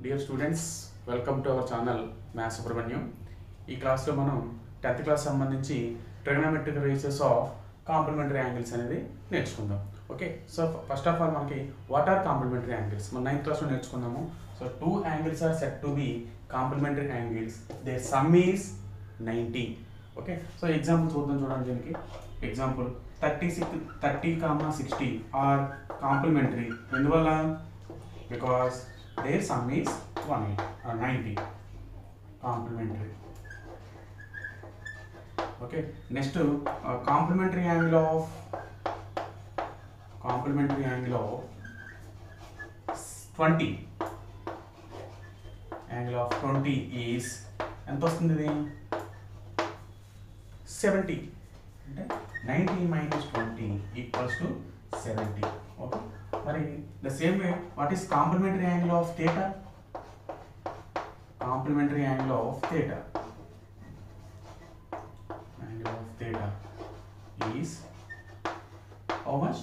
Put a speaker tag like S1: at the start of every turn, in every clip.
S1: Dear students, welcome to our channel Maths Subramaniam. ఈ క్లాస్లో మనం 10th క్లాస్ సంబంధించి trigonometric ratios of complementary angles అనేది నేర్చుకుందాం. Okay, so first of all మనకి వాట్ ఆర్ కాంప్లిమెంటరీ యాంగిల్స్ మనం 9th క్లాస్లో నేర్చుకున్నాము. So two angles are set to be complementary angles, their sum is 90. Okay, so example చూద్దాం. చూడండి, దీనికి ఎగ్జాంపుల్ 30, 60 ఆర్ కాంప్లిమెంటరీ. ఎందువల్ల? Because their sum is 180 or 90 complementary. Okay, next complementary angle of 20. Angle of 20 is ఎంత వస్తుంది? ఇది 70. అంటే 90 minus 20 equals to 70. Okay, మరి the same way what is complementary angle of theta? Complementary angle of theta is how much?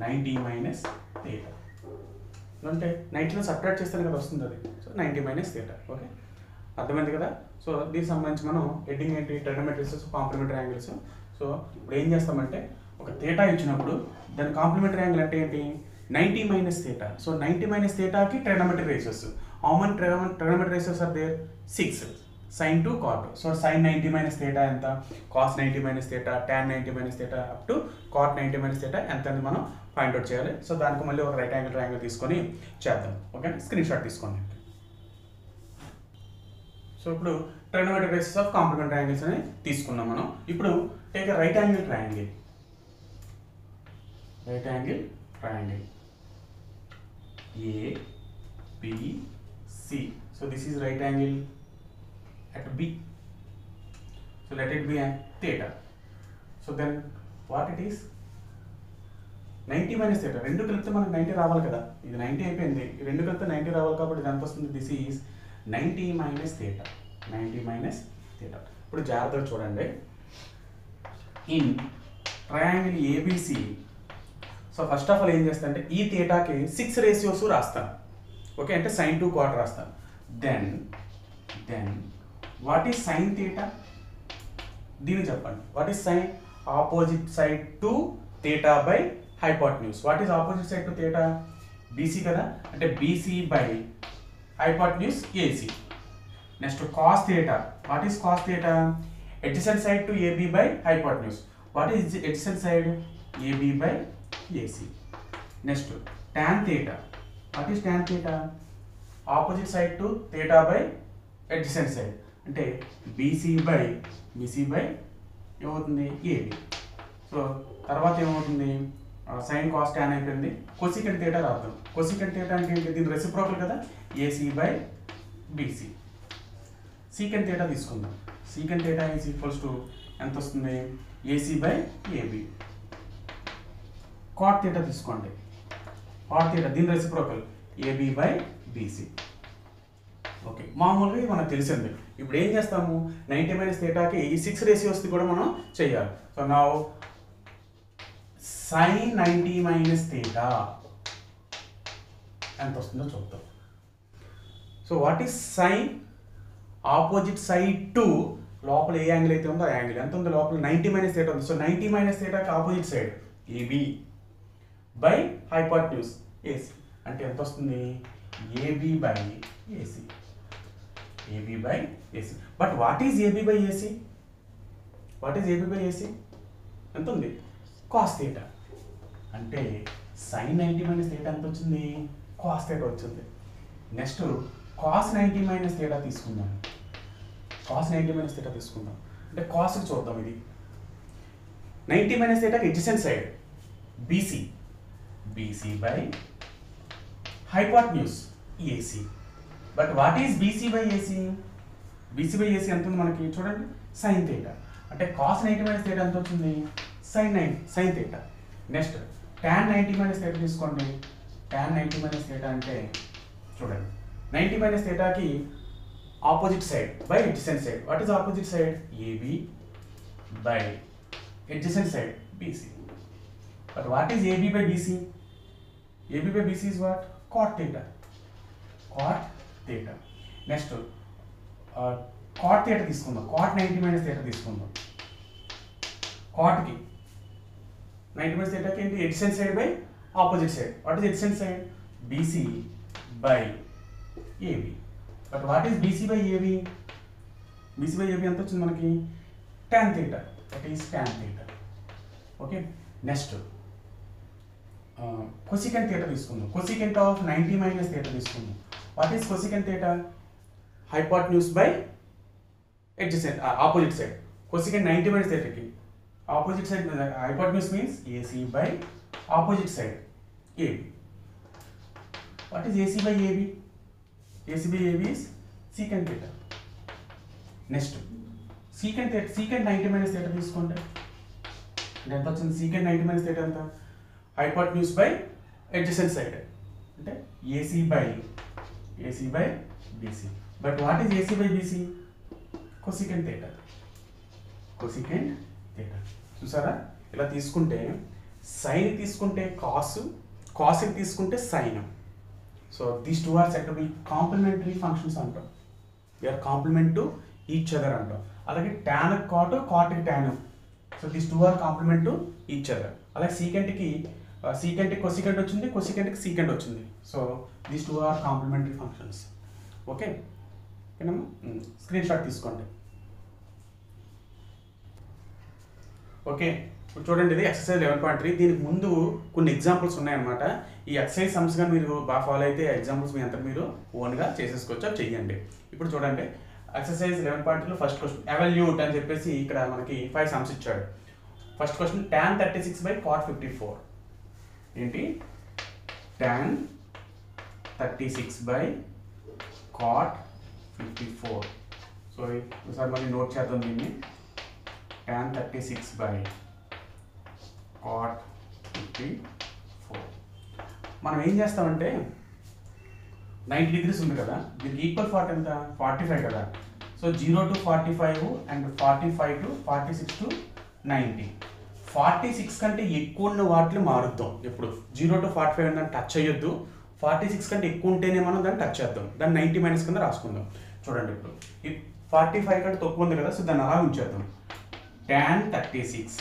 S1: 90 minus theta. అంటే 90లో subtract చేస్తే కదా వస్తుంది అది. So 90 minus theta. ఓకే, అర్థమైంది కదా? సో దీనికి సంబంధించి మనం హెడ్డింగ్ ఏంటి? Trigonometric complementary angles. సో ఇప్పుడు ఏం చేస్తామంటే ఒక థీటా ఇచ్చినప్పుడు దాని కాంప్లిమెంటరీ యాంగిల్ అంటే ఏంటి? 90 minus theta. So 90 minus theta కి trigonometric ratios. How many trigonometric ratios are there? 6. sin to cot. So sin 90 minus theta ఎంత? cos 90 minus theta, tan 90 minus theta up to cot 90 minus theta ఎంత అని మనం find out చేయాలి. So దానికి మళ్ళీ ఒక right angle triangle తీసుకొని చేద్దాం. ఓకే, స్క్రీన్ షాట్ తీసుకోండి. సో ఇప్పుడు trigonometric ratios of complementary angles అని తీసుకున్నాం మనం. ఇప్పుడు take right angle triangle. Right angle triangle A, B, C. So this is right angle at B. So let it be a theta. So then what it is? 90 minus theta. రెండు కలిపితే మనకు 90 రావాలి కదా. ఇది 90 అయిపోయింది. ఈ రెండు కలిపితే 90 రావాలి కాబట్టి ఇది ఎంత వస్తుంది? This is 90 minus theta. 90 minus theta. ఇప్పుడు జాగ్రత్తగా చూడండి. In triangle ABC. So first of all ఏం చేస్తానంటే ఈ థీటాకి 6 రేషియోస్ రాస్తాను. ఓకే, అంటే sin to cot రాస్తాను. Then what is sin theta? దీన్ని చెప్పండి. What is sin? Opposite side to theta by hypotenuse. What is opposite side to theta? BC కదా, అంటే BC by hypotenuse AC. Next cos theta. What is cos theta? adjacent side to AB by hypotenuse. What is adjacent side? AB by AC. Next, tan theta. What is tan theta? Opposite side to theta by adjacent side. అంటే BC by ఏమవుతుంది? AB. So తర్వాత ఏమవుతుంది? sin cos tan అయిపోయింది. Cosecant theta రాద్దాం. Cosecant theta అంటే ఏంటి? దీని reciprocal కదా, AC by BC. Secant theta తీసుకుందాం. Secant theta is equals to ఎంత వస్తుంది? AC by AB. Cot theta తీసుకోండి. కాట్ థీటా దీని reciprocal AB by BC. Okay, మామూలుగా ఇది మనకు తెలిసింది. ఇప్పుడు ఏం చేస్తాము? 90 minus థీటాకి ఈ 6 రేషియోస్ కూడా మనం చేయాలి. So now sin 90 minus theta ఎంత వస్తుందో చూద్దాం. So what is sin? Opposite side to లోపల ఏ యాంగిల్ అయితే ఉందో ఆ యాంగిల్ ఎంత ఉందో లోపల 90 minus థీటా ఉంది. సో 90 minus థీటాకి opposite side AB by hypotenuse AC అంటే ఎంత వస్తుంది? AB by AC. AB by AC. But what is AB by AC? What is AB by AC? ఎంత ఉంది? cos theta. అంటే sin 90 minus థీటా ఎంత వచ్చింది? cos థీటా వచ్చింది. నెక్స్ట్ cos 90 minus థీటా తీసుకుందాం. cos 90 minus థీటా తీసుకుందాం. అంటే కాస్కి చూద్దాం. ఇది 90 minus థీటాకి adjacent side BC by hypotenuse AC. But what is BC by AC? BC by AC ఎంత ఉంది మనకి? చూడండి, sin థీటా. అంటే cos 90 minus థీటా ఎంత వచ్చింది? sin theta. Next tan 90 minus theta తీసుకోండి. tan 90 minus థీటా అంటే చూడండి 90 minus థీటాకి opposite side by adjacent side. What is opposite side? AB by adjacent side BC. But what is AB by BC? AB by BC is what? Cot theta. Cot theta. Next cot theta తీసుకుందాం. Cot 90 minus theta తీసుకుందాం. కాట్కి 90 minus థీటాకి ఏంటి? Adjacent side by opposite side. What is adjacent side? BC by AB. But what is BC by AB? BC by AB ఎంత వచ్చింది మనకి? tan theta. That is tan theta. Okay. Next cosecant theta తీసుకుందాం. Cosecant of 90 minus theta తీసుకుందాం. What is cosecant theta? Hypotenuse by adjacent opposite side. Cosecant 90 minus theta ki opposite side hypotenuse means AC by opposite side AB. What is AC by AB? AC by AB is secant theta. Next secant 90 minus theta తీసుకుంటే ఎంత వచ్చింది? secant 90 minus theta ఎంత? hypotenuse by adjacent side అంటే AC by BC. But what is AC by BC? Cosecant theta. Cosecant theta చూసారా? ఇలా తీసుకుంటే sine తీసుకుంటే cos, కాస్కి తీసుకుంటే sine. So these two are set to be complementary functions అంటాం. They are complement to each other అంటాం. అలాగే tan cot, కాట్కి tan. So these two are complement to each other. అలాగే సీకెంట్కి కొసికెంట్ వచ్చింది, కొసికెంట్కి సీకెంట్ వచ్చింది. So these two are complementary functions. Okay, screen shot తీసుకోండి. ఓకే, ఇప్పుడు చూడండి, ఇది ఎక్సర్సైజ్ 11.3. దీనికి ముందు కొన్ని ఎగ్జాంపుల్స్ ఉన్నాయన్నమాట. ఈ ఎక్సర్సైజ్ సమ్స్ కానీ మీరు బాగా ఫాలో అయితే ఎగ్జాంపుల్స్ మీ అంతా మీరు ఓన్గా చేసేసుకోవచ్చు, చెయ్యండి. ఇప్పుడు చూడండి ఎక్సర్సైజ్ 11.3లో ఫస్ట్ క్వశ్చన్ ఎవల్యూట్ అని చెప్పేసి ఇక్కడ మనకి 5 సమ్స్ ఇచ్చాడు. First question tan 36 by cot 54. ఏంటి? tan 36 by cot 54. సో ఒకసారి మళ్ళీ నోట్ చేద్దాం దీన్ని. tan 36 by cot 54. మనం ఏం చేస్తామంటే 90 degrees ఉంది కదా, దీనికి ఈక్వల్ పార్ట్ ఎంత? 45 కదా. So 0 to 45 and 45 to 46 to 90. 46 కంటే ఎక్కువ ఉన్న వాటిని మారుద్దాం. ఎప్పుడు 0 to 45 దాన్ని టచ్ చేయొద్దు. 46 కంటే ఎక్కువ ఉంటేనే మనం దాన్ని టచ్ చేద్దాం. దాన్ని 90 మైనస్ కింద రాసుకుందాం. చూడండి, ఇప్పుడు ఈ 45 కంటే తక్కువ ఉంది కదా, సో దాన్ని అలా ఉంచేద్దాం. tan 36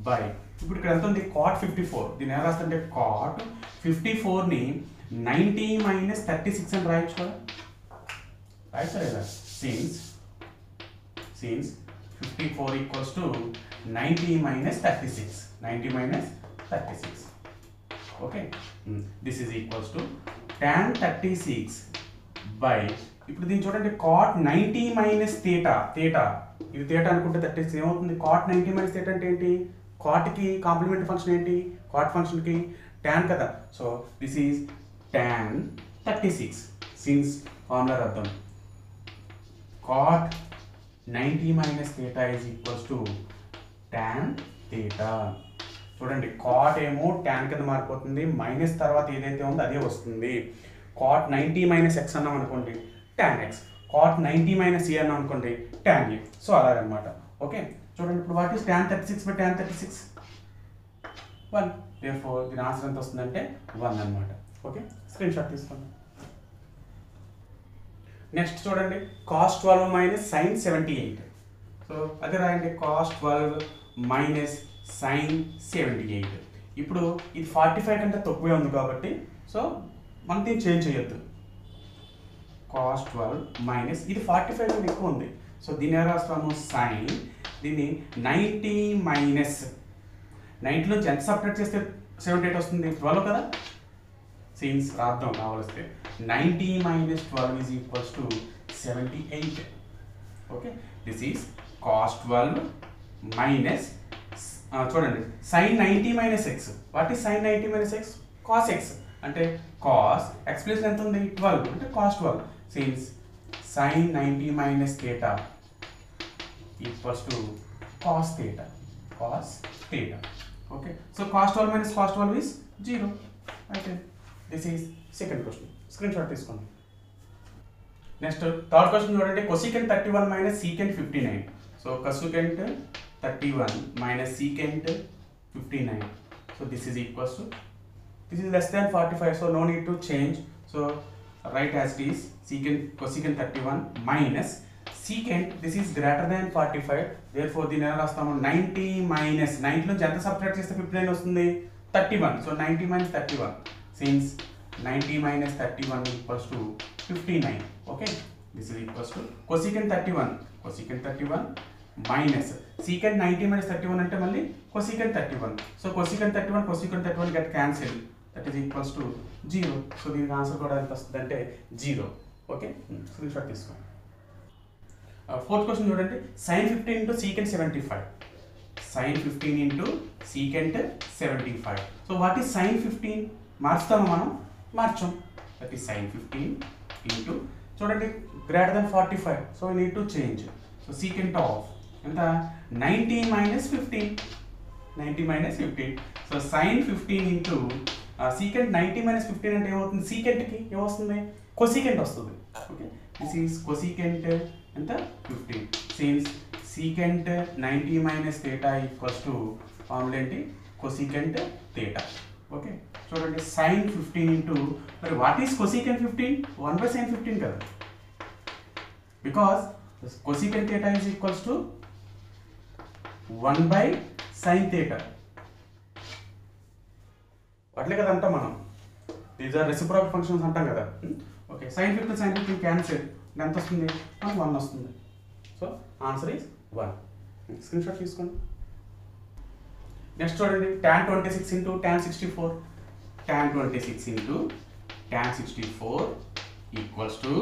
S1: బై, ఇప్పుడు ఇక్కడ ఎంత ఉంది? cot 54. దీన్ని ఎలా రాస్తుంటే cot 54ని 90 మైనస్ 36 అని రాయొచ్చు కదా, రాయొచ్చు కదా. Since 54 equals to 90 minus 36. 90 minus 36. Okay, this is equals to tan 36 by, ఇప్పుడు దీన్ని చూడండి, cot 90 మైనస్ థీటా. ఇది థీటా అనుకుంటే 36 ఏమవుతుంది? cot 90 మైనస్ థీటా అంటే ఏంటి? కాట్కి కాంప్లిమెంటరీ ఫంక్షన్ ఏంటి? కాట్ ఫంక్షన్కి tan కదా. So this is tan 36. Since formula రాద్దాం. cot 90 minus theta is equals to tan theta. చూడండి, cot ఏమో tan కింద మారిపోతుంది, మైనస్ తర్వాత ఏదైతే ఉందో అదే వస్తుంది. cot 90 మైనస్ x అన్నాం అనుకోండి tan x, cot 90 minus e అన్నాం అనుకోండి tan e. సో అలాగనమాట. ఓకే, చూడండి, ఇప్పుడు what is tan 36 by tan 36? 1. Therefore దీని ఆన్సర్ ఎంత వస్తుందంటే 1 అనమాట. ఓకే, స్క్రీన్ షాట్ తీసుకోండి. నెక్స్ట్ చూడండి, cos 12 మైనస్ sin 78. సో అదే రాయండి, cos 12 మైనస్ sin 78. ఇప్పుడు ఇది 45 కంటే తక్కువే ఉంది కాబట్టి సో మనం దీన్ని చేంజ్ చేయొద్దు. cos 12 మైనస్, ఇది 45 కంటే ఎక్కువ ఉంది, సో దీన్ని ఎలా రాస్తాము? sin, దీన్ని 90 మైనస్ 90 నుంచి ఎంత సపరేట్ చేస్తే 78 వస్తుంది? 12 కదా. సిన్స్ రాద్దాం కావాల్స్తే 90 minus 12 is equals to 78. Okay, this is cos 12 minus, చూడండి, sin 90 minus x. What is sin 90 minus x? cos x. అంటే cos x ప్లస్ ఎంత ఉంది? 12, అంటే cos 12. Since sin 90 minus theta equals to cos theta. Okay, so cos 12 minus cos 12 is 0. Okay, this is second question. Screenshot తీసుకోండి. Next third question చూడండి, cosecant 31 minus secant 59. So cosecant 31 minus secant 59. So this is equals to, this is less than 45, so no need to change. So right as it is cosecant 31 minus secant this is greater than 45 therefore దీని ఎలా రాస్తాము 90 minus 90 నుంచి ఎంత subtract చేస్తే 59 వస్తుంది 31 so 90 minus 31 since 90 minus 31 equals to 59 okay this is equals to cosecant 31 minus secant 90 minus 31 అంటే మళ్ళీ cosecant 31 so cosecant 31 get cancel that is equals to 0 so దీనికి ఆన్సర్ కూడా ఎంత వస్తుంది అంటే 0 ఓకే స్క్రీన్ షాట్ తీసుకోండి ఫోర్త్ క్వశ్చన్ చూడండి sin 15 into secant 75 sin 15 into secant 75 so what is sin 15 మార్చుతాము మనం మార్చం that is sin 15 into చూడండి greater than 45 so we need to change so secant of ఎంత 90 minus 15 so sin 15 into secant 90 minus 15 అంటే ఏమవుతుంది secant కి ఏమొస్తుంది cosecant వస్తుంది okay this is cosecant ఎంత 15 since secant 90 minus theta equals to formula ఏంటి cosecant theta okay చూడండి sin 15 into మరి what is cosecant 15 1 by sin 15 కదా because cosecant theta is equals to 1 by sin theta అట్లే కదా అంటాం మనం దీస్ ఆర్ రెసిప్రోకల్ ఫంక్షన్స్ అంటాం కదా ఓకే sin 15 క్యాన్సిల్ ఎంత వస్తుంది 1 వస్తుంది so answer is 1 screen shot తీసుకోండి నెక్స్ట్ చూడండి tan 26 into tan 64 tan 26 into tan 64 equals to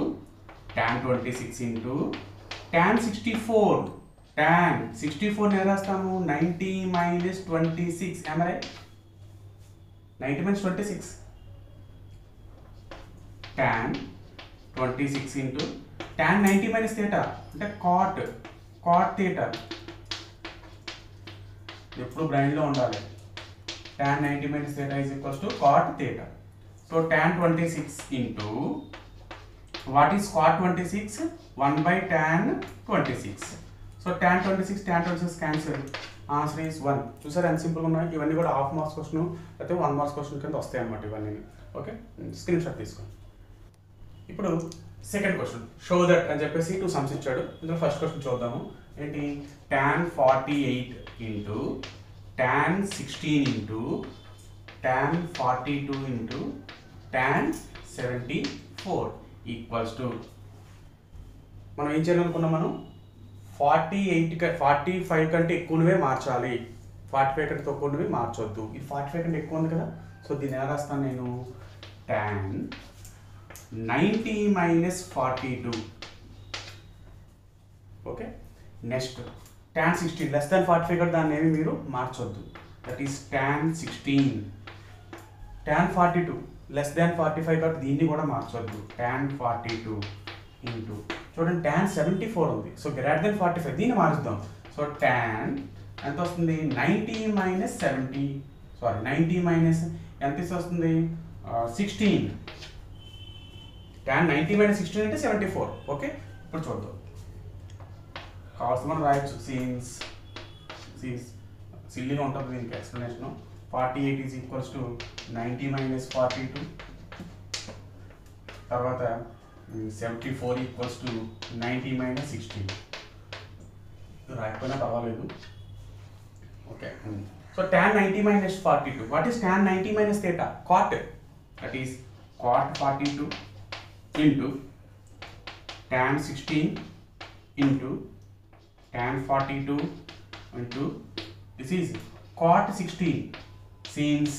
S1: tan 26 into tan 64 tan 64 ని రాస్తాము 90 minus 26 am I right 90 minus 26 tan 26 into tan 90 minus theta అంటే cot theta ఎప్పుడు బ్రైన్లో ఉండాలి tan 90 minus theta is equals to cot theta so tan 26 into what is cot 26 1 by tan 26 so tan 26 cancel answer is 1 చూసారు ఎంత సింపుల్గా ఉన్నాయి ఇవన్నీ కూడా half marks question లేకపోతే 1 మార్క్స్ క్వశ్చన్ కింద వస్తాయి అన్నమాట ఇవన్నీ ఓకే స్క్రీన్ షాట్ తీసుకోండి ఇప్పుడు సెకండ్ క్వశ్చన్ షో దట్ అని చెప్పేసి 2 సమ్స్ ఇచ్చాడు ఇందులో ఫస్ట్ క్వశ్చన్ చూద్దాము ఏంటి tan 48 into tan 16 into tan 42 into tan 74 equals to మనం ఏం చేయాలనుకున్నాం మనం 45 కంటే ఎక్కువనే మార్చాలి 45 కంటే తక్కువవి మార్చొద్దు ఇది 45 కంటే ఎక్కువ ఉంది కదా సో దీన్ని ఎలా రాస్తాను నేను tan 90 minus 42 okay next tan 16 less than 45 కంటే దాన్ని ఏమి మీరు మార్చొద్దు that is tan 16 tan 42 less than 45 కంటే దీన్ని కూడా మార్చొద్దు tan 42 ఇంటూ చూడండి tan 74 ఉంది సో గ్రేటర్ దెన్ 45 దీన్ని మార్చుద్దాం సో tan ఎంత వస్తుంది 90 minus 70 సారీ 90 minus ఎంత వస్తుంది 16 tan 90 minus 16 అంటే 74 ఓకే ఇప్పుడు చూద్దాం కావాల్సిన మనం రాయొచ్చు సీన్స్ సిల్లీగా ఉంటుంది దీనికి explanation 48 is equals to 90 minus 42 తర్వాత 74 ఈక్వల్స్ టు 90 minus 16 రాయకపోయినా పర్వాలేదు okay so tan 90 minus 42 what is tan 90 minus theta cot that is cot 42 into tan 16 into tan 42 into this is cot 16 since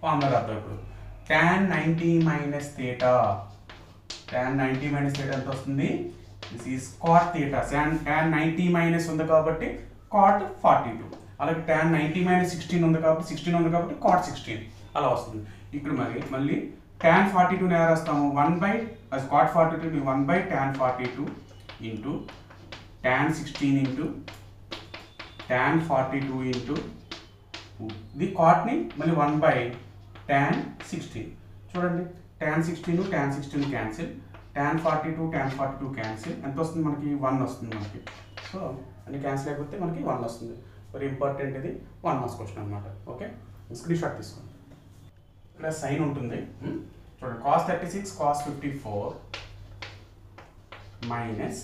S1: formula ఇప్పుడు tan 90 minus theta tan 90 minus theta ఎంత వస్తుంది this is cot theta tan 90 minus ఉంది కాబట్టి cot 42 అలాగే tan 90 minus 16 ఉంది కాబట్టి 16 ఉంది కాబట్టి cot 16 అలా వస్తుంది ఇక్కడ మళ్ళీ tan 42 ని రాస్తాము 1 by as cot 42 ని 1 by tan 42 into tan 16 into tan 42 into the cot ని మళ్ళీ 1 by tan 16 చూడండి tan 16 tan 16 cancel tan 42 tan 42 cancel ఎంత వస్తుంది మనకి 1 వస్తుంది మనకి సో అన్ని క్యాన్సిల్ అయిపోతే మనకి 1 వస్తుంది వెరీ ఇంపార్టెంట్ ఇది 1 మార్క్స్ క్వశ్చన్ అనమాట ఓకే స్క్రీన్ షాట్ తీసుకోండి ఇక్కడ సైన్ ఉంటుంది చూడండి cos 36 cos 54 minus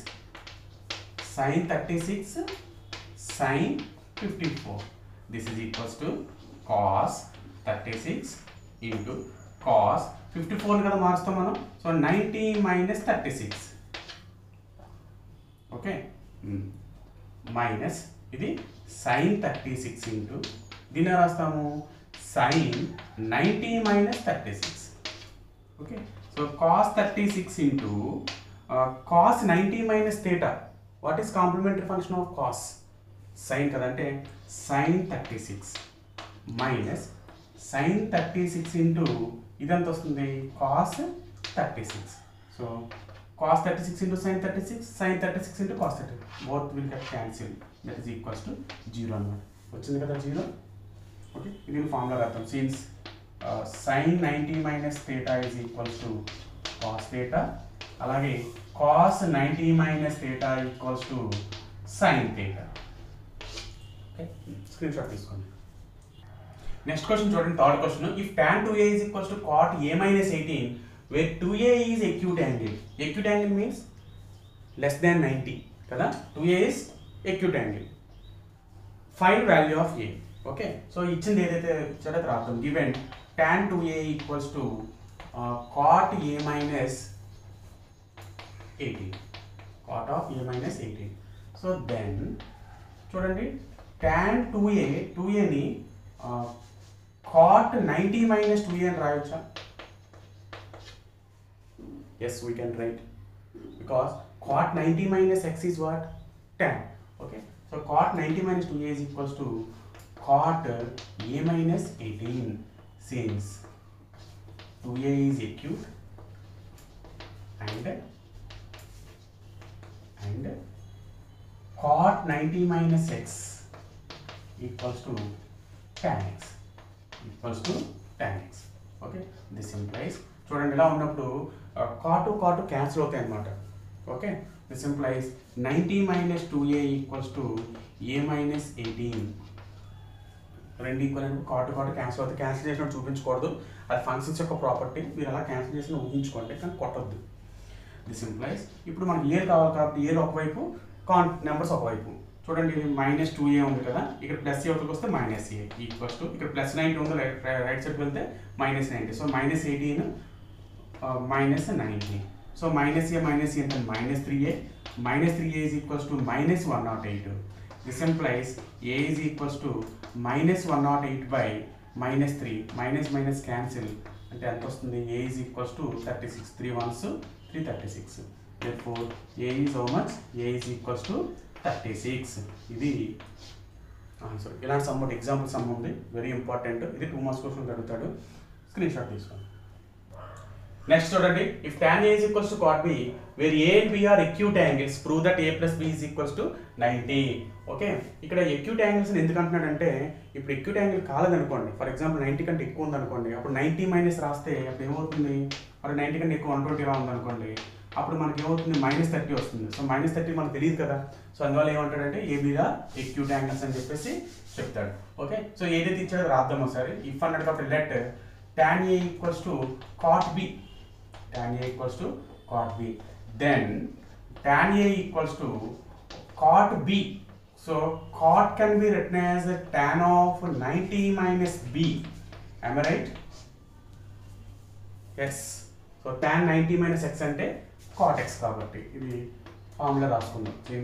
S1: sin 36 sin 54. This is equals to cos 36 into cos 54 కదా మారుస్తాం మనం. సో 90 minus 36 ఓకే మైనస్ ఇది sin 36 ఇంటూ దీన్ని రాస్తాము sin 90 minus 36 okay. So cos 36 into cos 90 minus theta. What is complementary function of cos? sin కదంటే sin 36 minus sin 36 into ఇదంత వస్తుంది cos 36. So cos 36 into sin 36, sin 36 into cos 36. Both will get cancelled. That is equals to 0 అన్నమాట. వచ్చింది కదా 0. Okay ఇది formula రాద్దాం. Since sin 90 minus theta is equals to cos theta. అలాగే cos 90 minus theta equals to sin theta. Okay screen shot తీసుకోండి. Next question చూడండి, third question. If tan 2a is equals to cot a minus 18 where 2a is acute angle. Acute angle means less than 90 కదా. 2a is acute angle. Find value of a. Okay so ఇచ్చింది ఏదైతే ఇచ్చాడో రాద్దాం. Given tan 2a equals to cot a minus 18. Cot of a minus 18. So then చూడండి tan 2a ని cot 90 minus 2a అని రాయొచ్చా? Yes, we can write because cot 90 minus x is what? Tan. Okay. So cot 90 minus 2a is equals to cot a minus 18 since 2a is acute and cot 90 minus x equals to tan x. Equals to tan x. Okay. This implies చూడండి ఇలా ఉన్నప్పుడు కాటు cancel అవుతాయి అన్నమాట. Okay this implies 90 minus 2a equals to a minus 18. రెండు equal అని కాటు cancel అవుతాయి. క్యాన్సిల్ చేసినట్టు చూపించకూడదు, అది ఫంక్షన్స్ యొక్క ప్రాపర్టీ. మీరు అలా క్యాన్సిల్ చేసిన ఊహించుకోండి కానీ కొట్టద్దు. దిస్ ఇంప్లైస్ ఇప్పుడు మనకి ఏ కావాలి కాబట్టి ఏలో ఒకవైపు నెంబర్స్ ఒకవైపు. చూడండి ఇది minus 2a ఉంది కదా, ఇక్కడ ప్లస్ ఏ ఒకటికి వస్తే minus a ఈక్వల్స్ టు ఇక్కడ ప్లస్ 90 ఉంది రైట్ సైడ్కి వెళ్తే minus 90. So minus 18 minus 90. So minus a minus a and minus 3a. Minus 3a is equals to minus 108. This implies a is equals to minus 108 by minus 3. Minus cancel. And a is equals to 36. 3 ones 336. Therefore a is how much? A is equals to 36. This answer. Ilan somewhat example sum undi. Very important. This 2 marks question adutadu. Screenshot తీసుకోండి. Next చూడండి, if tan a is equals to cot b where a and b are acute angles, prove that a plus b is equals to 90. Okay ఇక్కడ acute angles ని ఎందుకు అంటున్నాడంటే, ఇప్పుడు acute angle కాలేదనుకోండి, for example 90 కంటే ఎక్కువ ఉందనుకోండి, అప్పుడు 90 minus రాస్తే అప్పుడు ఏమవుతుంది, మరి 90 కంటే ఎక్కువ 120 రా ఉందనుకోండి, అప్పుడు మనకి ఏమవుతుంది -30 వస్తుంది. సో -30 మనకు తెలియదు కదా, సో అందువల్ల ఏమంటాడంటే A be the acute angles అని చెప్పేసి చెప్తాడు. ఓకే సో ఏదైతే ఇచ్చాడో రాద్దాం ఒకసారి. ఇఫ్ అన్నాడు కాబట్టి let tan a equals to cot b. Tan a equals to cot b. Then tan a equals to cot b. So cot can be written as a tan of 90 minus b. Am I right? Yes. So tan 90 minus x ante cot x kabatti idi formula రాసుకుందాం.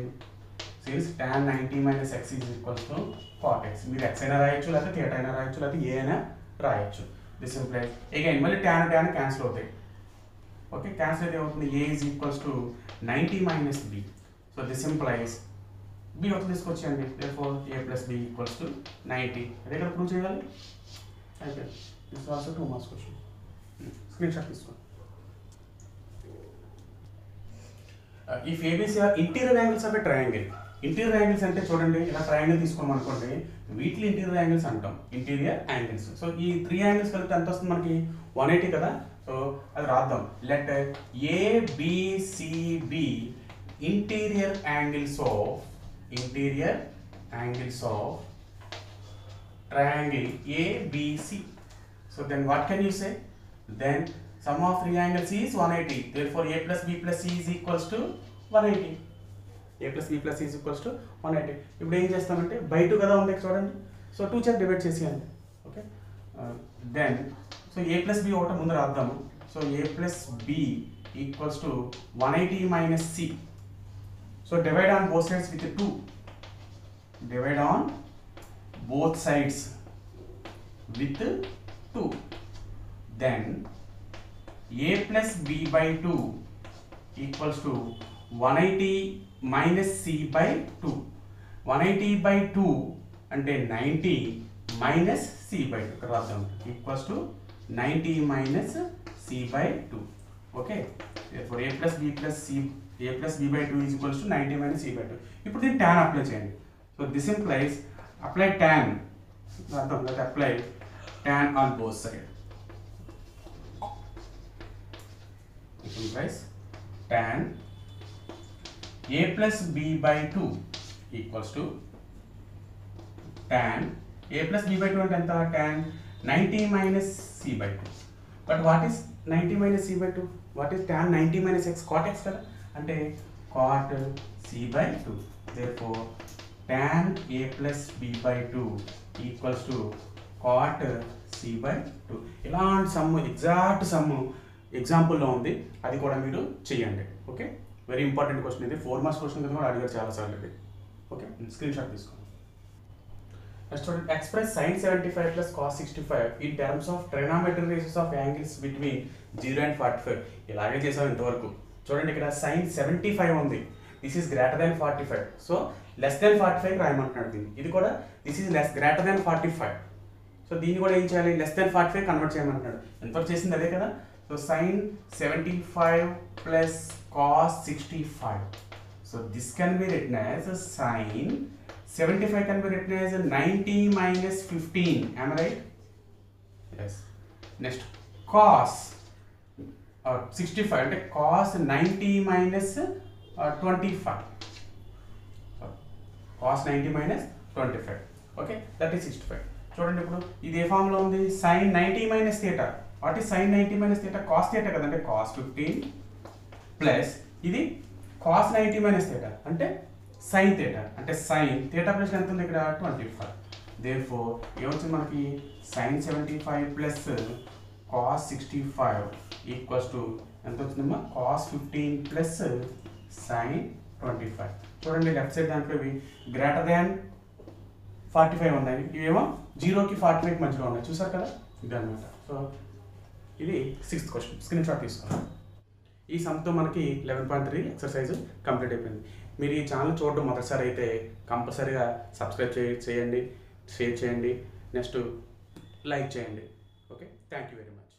S1: Since tan 90 minus x is equals to cot x. మీరు x అయినా రాయొచ్చు, లేదా theta అయినా రాయొచ్చు, లేదా a అయినా రాయొచ్చు. This implies again మళ్ళీ tan cancel అవుతాయి. ఓకే క్యాన్సిల్ అయితే అవుతుంది, a is equals to 90 minus b. So this implies b ఒకటి తీసుకొచ్చేయండి. therefore a plus b equals to 90. అదే కదా ప్రూవ్ చేయాలి. అయితే this also 2 marks question. Screen shot తీసుకోండి. If ABC are interior angles of a triangle. Interior angles అంటే చూడండి, ఇలా triangle తీసుకోమని అనుకోండి, వీటిని ఇంటీరియర్ యాంగిల్స్ అంటాం. Interior angles. సో ఈ 3 యాంగిల్స్ కలిపితే ఎంత వస్తుంది మనకి? 180 కదా. సో అది రాద్దాం. Let ABCB interior angles of triangle ABC. So then what can you say? Then Sum of three angles is 180. Therefore, a plus b plus c is equals to 180. a plus b plus c is equals to 180. ఇప్పుడు ఏం చేస్తామంటే by 2 కదా ఉంది చూడండి. So 2 చేత divide చేసేయండి. Okay, then so a plus b ఒకటి ముందు రాద్దాము. So a plus b equals to 180 minus c. So divide on both sides with 2. Divide on both sides with 2. Then a plus b by 2 equals to 180 minus c by 2. 180 by 2 అంటే 90 minus c by 2 ఇక్కడ రాద్దాం. Equals to 90 minus c by 2. Okay, therefore a plus b plus c, a plus b by 2 is equals to 90 minus c by 2. ఇప్పుడు దీన్ని tan apply చేయండి. So this implies apply tan. రాద్దాం, let apply tan on both sides. It implies tan a plus b by 2 equals to tan a plus b by 2 అంటే ఎంత? Tan 90 minus c by 2. But what is 90 minus c by 2? What is tan 90 minus x? Cot x కదా, అంటే cot c by 2. Therefore tan a plus b by 2 equals to cot c by 2. ఇలాంటి some, exact some ఎగ్జాంపుల్లో ఉంది, అది కూడా మీరు చేయండి. Okay, very important question ఇది. 4 marks question కింద కూడా అడిగారు చాలాసార్లు ఇది. ఓకే, స్క్రీన్ షాట్ తీసుకోండి. నెక్స్ట్ చూడండి, express sin 75 plus cos 65 in terms of trigonometric ratios of angles between 0 and 45. ఇలాగే చేసాం ఇంతవరకు. చూడండి, ఇక్కడ sin 75 ఉంది, this is greater than 45. So less than 45 రాయమంటున్నాడు దీన్ని. ఇది కూడా this is less greater than 45. So దీన్ని కూడా ఏం చేయాలి? లెస్ దాన్ 45 కన్వర్ట్ చేయమంటున్నాడు. ఎంతవరకు చేసింది అదే కదా. So sin 75 plus cos 65. So this can be written as sin 75 can be written as 90 minus 15. Am I right? Yes. Next, cos 65 అంటే cos 90 minus 25. Cos 90 minus 25. Okay, that is 65. చూడండి, ఇప్పుడు ఇది ఏ form లో ఉంది? sin 90 minus theta. What is sin 90 minus theta? cos theta కదంటే cos 15 plus ఇది cos 90 minus theta అంటే sin theta, అంటే sin theta ప్లస్ ఎంత ఉంది ఇక్కడ? 25. therefore ఏమొచ్చింది మనకి? sin 75 plus cos 65 equals to ఎంత వచ్చిందమ్మా? cos 15 plus sin 25. చూడండి, లెఫ్ట్ సైడ్ దాంట్లో ఇవి గ్రేటర్ దాన్ 45 ఉన్నాయి, ఇవేమో 0కి 45 మధ్యలో ఉన్నాయి. చూసారు కదా, ఇదన్నమాట. సో ఇది 6th క్వశ్చన్. స్క్రీన్ షాట్ తీసుకోండి. ఈ సమ్తో మనకి 11.3 ఎక్సర్సైజ్ కంప్లీట్ అయిపోయింది. మీరు ఈ ఛానల్ చూడడం మొదటిసారి అయితే కంపల్సరీగా సబ్స్క్రైబ్ చేయండి, షేర్ చేయండి, నెక్స్ట్ లైక్ చేయండి. Okay, thank you very much.